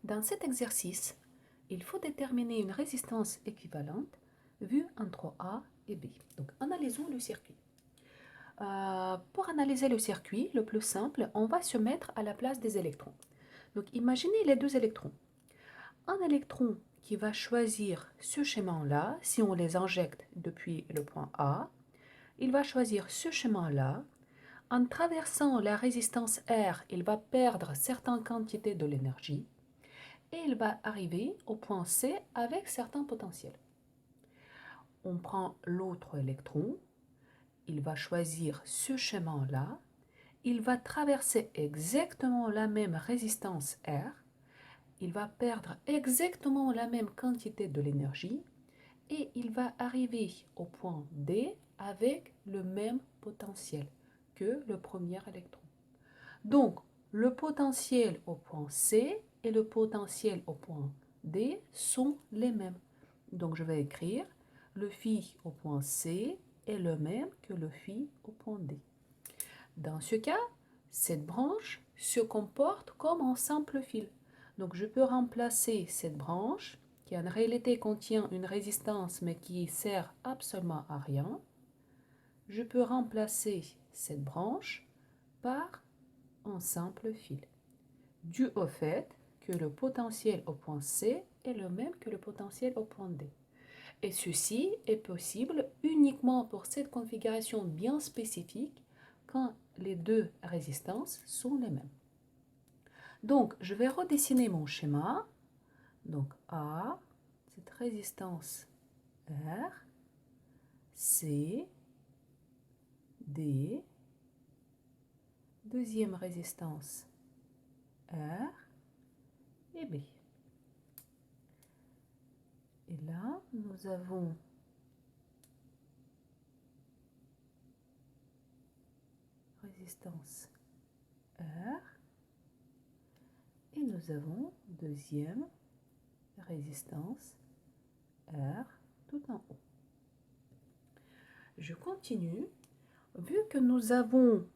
Dans cet exercice, il faut déterminer une résistance équivalente vue entre A et B. Donc, analysons le circuit. Pour analyser le circuit, le plus simple, on va se mettre à la place des électrons. Donc, imaginez les deux électrons. Un électron qui va choisir ce chemin-là, si on les injecte depuis le point A, il va choisir ce chemin-là. En traversant la résistance R, il va perdre certaines quantités de l'énergie et il va arriver au point C avec certains potentiels. On prend l'autre électron, il va choisir ce chemin-là, il va traverser exactement la même résistance R, il va perdre exactement la même quantité de l'énergie et il va arriver au point D avec le même potentiel que le premier électron. Donc, le potentiel au point C et le potentiel au point D sont les mêmes. Donc, je vais écrire le phi au point C est le même que le phi au point D. Dans ce cas, cette branche se comporte comme un simple fil. Donc, je peux remplacer cette branche qui en réalité contient une résistance mais qui sert absolument à rien. Je peux remplacer cette branche par un simple fil, dû au fait que le potentiel au point C est le même que le potentiel au point D. Et ceci est possible uniquement pour cette configuration bien spécifique quand les deux résistances sont les mêmes. Donc, je vais redessiner mon schéma. Donc, A, cette résistance R, C, D, deuxième résistance R et B. Et là, nous avons résistance R et nous avons deuxième résistance R tout en haut. Je continue. Vu que nous avons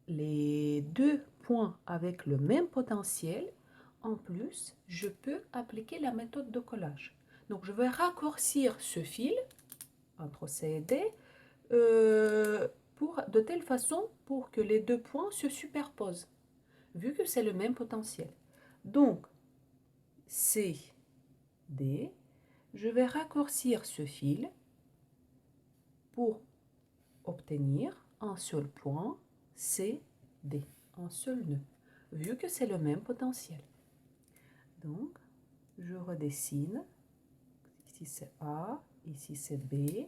les deux points avec le même potentiel, en plus, je peux appliquer la méthode de collage. Donc, je vais raccourcir ce fil entre C et D de telle façon pour que les deux points se superposent, vu que c'est le même potentiel. Donc, C, D, je vais raccourcir ce fil pour obtenir un seul point C, D, un seul nœud, vu que c'est le même potentiel. Donc, je redessine. Ici c'est A, ici c'est B.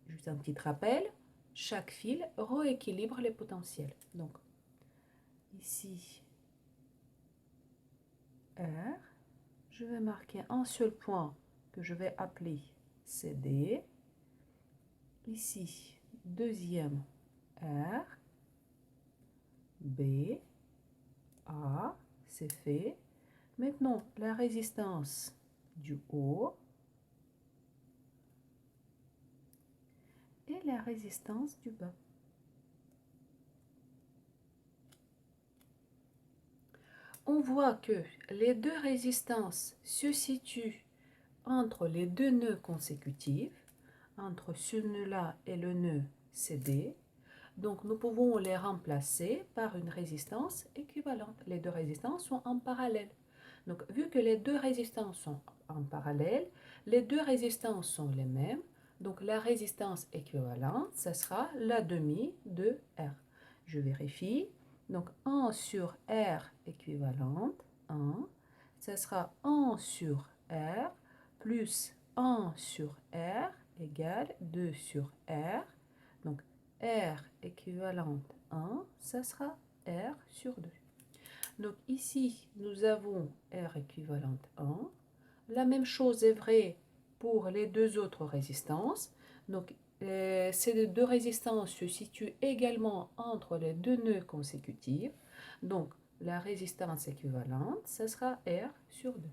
Juste un petit rappel, chaque fil rééquilibre les potentiels. Donc, ici R, je vais marquer un seul point que je vais appeler CD. Ici, deuxième R, B, A, c'est fait. Maintenant, la résistance du haut et la résistance du bas. On voit que les deux résistances se situent entre les deux nœuds consécutifs, entre ce nœud-là et le nœud CD. Donc, nous pouvons les remplacer par une résistance équivalente. Les deux résistances sont en parallèle. Donc, vu que les deux résistances sont en parallèle, les deux résistances sont les mêmes. Donc, la résistance équivalente, ce sera la demi de R. Je vérifie. Donc, 1 sur R équivalente, 1. Ce sera 1 sur R plus 1 sur R égale 2 sur R. Donc, R équivalente 1, ça sera R sur 2. Donc ici, nous avons R équivalente 1. La même chose est vraie pour les deux autres résistances. Donc ces deux résistances se situent également entre les deux nœuds consécutifs. Donc la résistance équivalente, ça sera R sur 2.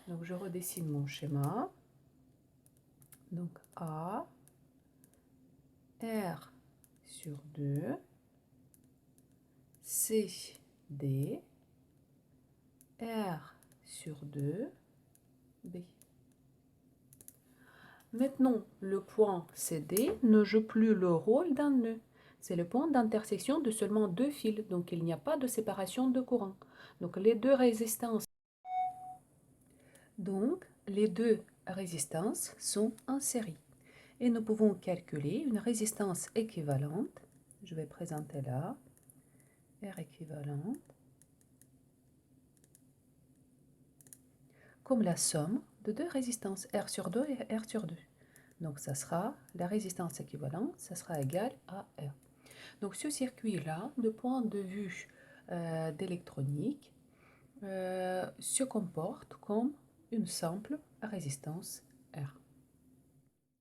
Donc je redessine mon schéma. Donc A, R sur 2, C, D, R sur 2, B. Maintenant, le point CD ne joue plus le rôle d'un nœud. C'est le point d'intersection de seulement deux fils, donc il n'y a pas de séparation de courant. Donc les deux résistances sont en série. Et nous pouvons calculer une résistance équivalente. Je vais présenter là. R équivalente. Comme la somme de deux résistances, R sur 2 et R sur 2. Donc ça sera, la résistance équivalente, ça sera égal à R. Donc ce circuit-là, de point de vue d'électronique, se comporte comme une simple résistance R.